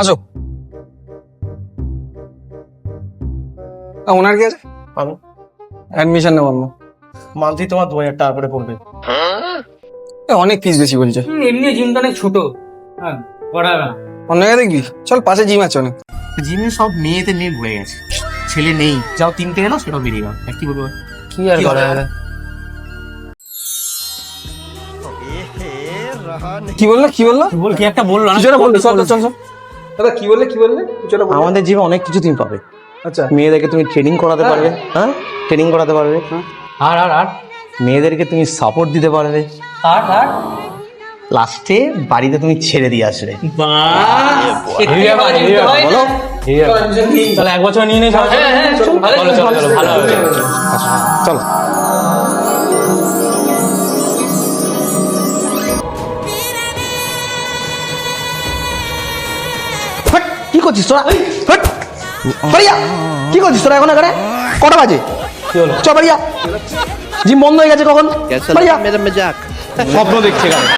আসো। ওনার কি আছে? আমি অ্যাডমিশন নেব আমরা। মান্থলি তোমার 2000 টাকা করে পড়বে। অনেক ফিস বেশি বলছে। এমনি জিমটা অনেক ছোট। হ্যাঁ, করা না। অন্য জায়গায় দেখবি? চল, পাশে জিম আছে অনেক। জিমে সব মেয়েতে নিয়ে ঘুরে গেছে, ছেলে নেই। যাও 3টে এলো, সেটাও বেরিয়ে গেল। কি বলবো? কি আর করা যাবে? কি বললো? কি বললো? বল, কি একটা বললো না? কিছু একটা বললো। চল চল চল। দাদা কি বললে? কি বললে? কিছু একটা বললে? আমাদের জিমে অনেক কিছু তুমি পাবে। আচ্ছা। মেয়েদেরকে তুমি ট্রেনিং করাতে পারবে। হ্যাঁ, ট্রেনিং করাতে পারবে। আর আর আর মেয়েদেরকে তুমি সাপোর্ট দিতে পারবে। আর আর লাস্টে বাড়িতে তুমি ছেড়ে দিয়ে আসবে। বলো। চল 1 বছর নিয়ে নে। চল চলো চলো চলো, ভালো হবে। চলো। হাট, কি করছিস তোরা? হাট, বাড়িয়া, কি করছিস তোরা এখন এখানে? কটা বাজে? চ বাড়িয়া, জিম বন্ধ হয়ে গেছে কখন? বাড়িয়া, मेरा मजाक স্বপ্ন দেখছে কেন?